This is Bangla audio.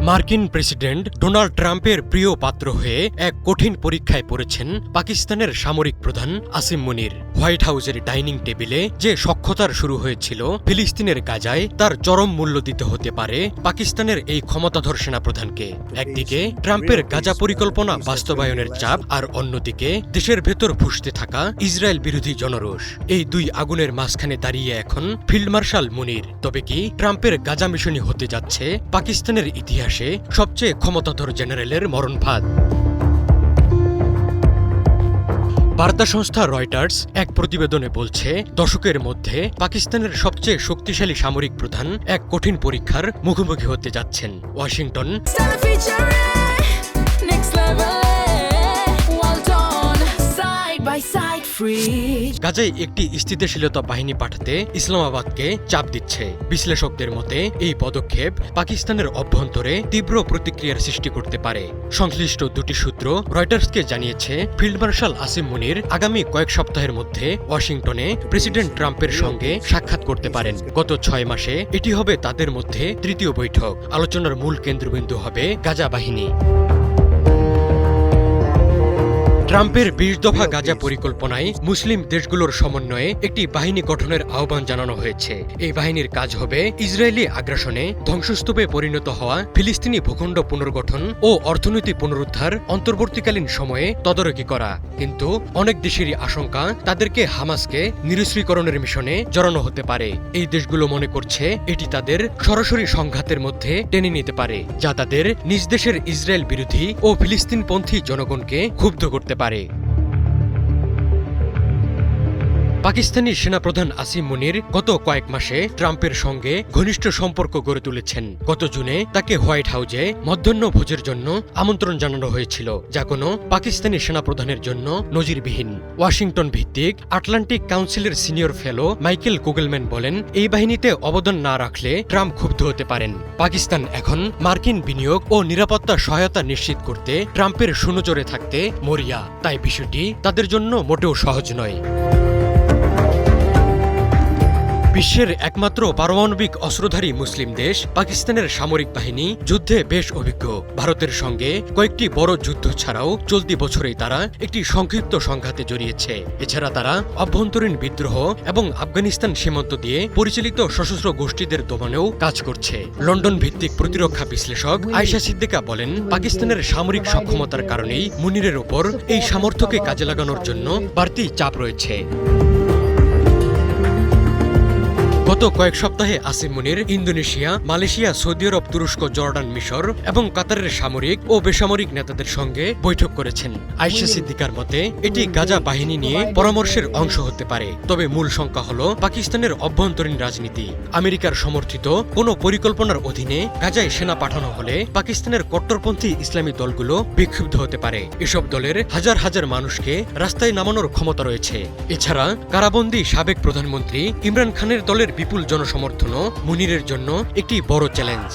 মার্কিন প্রেসিডেন্ট ডোনাল্ড ট্রাম্পের প্রিয় পাত্র হয়ে এক কঠিন পরীক্ষায় পড়েছেন পাকিস্তানের সামরিক প্রধান আসিম মুনির। হোয়াইট হাউসের ডাইনিং টেবিলে যে সখ্যতার শুরু হয়েছিল ফিলিস্তিনের গাজায়, তার চরম মূল্য দিতে হতে পারে পাকিস্তানের এই ক্ষমতাধর সেনাপ্রধানকে। একদিকে ট্রাম্পের গাজা পরিকল্পনা বাস্তবায়নের চাপ, আর অন্যদিকে দেশের ভেতর ফুঁসতে থাকা ইসরায়েল বিরোধী জনরোষ। এই দুই আগুনের মাঝখানে দাঁড়িয়ে এখন ফিল্ড মার্শাল মুনির। তবে কি ট্রাম্পের গাজা মিশনই হতে যাচ্ছে পাকিস্তানের ইতিহাসে সবচেয়ে ক্ষমতাধর জেনারেলের মরণফাঁদ? বার্তা সংস্থা রয়টার্স এক প্রতিবেদনে বলছে, দশকের মধ্যে পাকিস্তানের সবচেয়ে শক্তিশালী সামরিক প্রধান এক কঠিন পরীক্ষার মুখোমুখি হতে যাচ্ছেন। ওয়াশিংটন গাজায় একটি স্থিতিশীলতা বাহিনী পাঠাতে ইসলামাবাদকে চাপ দিচ্ছে। বিশ্লেষকদের মতে এই পদক্ষেপ পাকিস্তানের অভ্যন্তরে তীব্র প্রতিক্রিয়ার সৃষ্টি করতে পারে। সংশ্লিষ্ট দুটি সূত্র রয়টার্সকে জানিয়েছে, ফিল্ড মার্শাল আসিম মুনির আগামী কয়েক সপ্তাহের মধ্যে ওয়াশিংটনে প্রেসিডেন্ট ট্রাম্পের সঙ্গে সাক্ষাৎ করতে পারেন। গত 6 মাসে এটি হবে তাদের মধ্যে তৃতীয় বৈঠক। আলোচনার মূল কেন্দ্রবিন্দু হবে গাজা বাহিনী। ট্রাম্পের 20 দফা গাজা পরিকল্পনায় মুসলিম দেশগুলোর সমন্বয়ে একটি বাহিনী গঠনের আহ্বান জানানো হয়েছে। এই বাহিনীর কাজ হবে ইসরায়েলি আগ্রাসনে ধ্বংসস্তূপে পরিণত হওয়া ফিলিস্তিনি ভূখণ্ড পুনর্গঠন ও অর্থনৈতিক পুনরুদ্ধার অন্তর্বর্তীকালীন সময়ে তদারকি করা। কিন্তু অনেক দেশেরই আশঙ্কা তাদেরকে হামাসকে নিরস্ত্রীকরণের মিশনে জড়ানো হতে পারে। এই দেশগুলো মনে করছে এটি তাদের সরাসরি সংঘাতের মধ্যে টেনে নিতে পারে, যা তাদের নিজ দেশের ইসরায়েল বিরোধী ও ফিলিস্তিনপন্থী জনগণকে ক্ষুব্ধ করতে পারে। পাকিস্তানি সেনাপ্রধান আসিম মুনির গত কয়েক মাসে ট্রাম্পের সঙ্গে ঘনিষ্ঠ সম্পর্ক গড়ে তুলেছেন। গত জুনে তাকে হোয়াইট হাউসে মধ্যাহ্ন ভোজের জন্য আমন্ত্রণ জানানো হয়েছিল, যা কোনো পাকিস্তানি সেনাপ্রধানের জন্য নজিরবিহীন। ওয়াশিংটন ভিত্তিক আটলান্টিক কাউন্সিলের সিনিয়র ফেলো মাইকেল কুগেলম্যান বলেন, এই বাহিনীতে অবদান না রাখলে ট্রাম্প ক্ষুব্ধ হতে পারেন। পাকিস্তান এখন মার্কিন বিনিয়োগ ও নিরাপত্তা সহায়তা নিশ্চিত করতে ট্রাম্পের সুনজরে থাকতে মরিয়া, তাই বিষয়টি তাদের জন্য মোটেও সহজ নয়। বিশ্বের একমাত্র পারমাণবিক অস্ত্রধারী মুসলিম দেশ পাকিস্তানের সামরিক বাহিনী যুদ্ধে বেশ অভিজ্ঞ। ভারতের সঙ্গে কয়েকটি বড় যুদ্ধ ছাড়াও চলতি বছরেই তারা একটি সংক্ষিপ্ত সংঘাতে জড়িয়েছে। এছাড়া তারা অভ্যন্তরীণ বিদ্রোহ এবং আফগানিস্তান সীমান্ত দিয়ে পরিচালিত সশস্ত্র গোষ্ঠীদের দমনেও কাজ করছে। লন্ডন ভিত্তিক প্রতিরক্ষা বিশ্লেষক আয়েশা সিদ্দিকা বলেন, পাকিস্তানের সামরিক সক্ষমতার কারণেই মুনিরের ওপর এই সামর্থ্যকে কাজে লাগানোর জন্য বাড়তি চাপ রয়েছে। গত কয়েক সপ্তাহে আসিম মুনির ইন্দোনেশিয়া, মালয়েশিয়া, সৌদি আরব, তুরস্ক, জর্ডান, মিশর এবং কাতারের সামরিক ও বেসামরিক নেতাদের সঙ্গে বৈঠক করেছেন। আয়েশা সিদ্দিকার মতে এটি গাজা বাহিনী নিয়ে পরামর্শের অংশ হতে পারে, তবে মূল শঙ্কা হল পাকিস্তানের অভ্যন্তরীণ রাজনীতি। আমেরিকার সমর্থিত কোনো পরিকল্পনার অধীনে গাজায় সেনা পাঠানো হলে পাকিস্তানের কট্টরপন্থী ইসলামী দলগুলো বিক্ষুব্ধ হতে পারে। এসব দলের হাজার হাজার মানুষকে রাস্তায় নামানোর ক্ষমতা রয়েছে। এছাড়া কারাবন্দী সাবেক প্রধানমন্ত্রী ইমরান খানের দলের বিপুল জনসমর্থনও মুনিরের জন্য একটি বড় চ্যালেঞ্জ।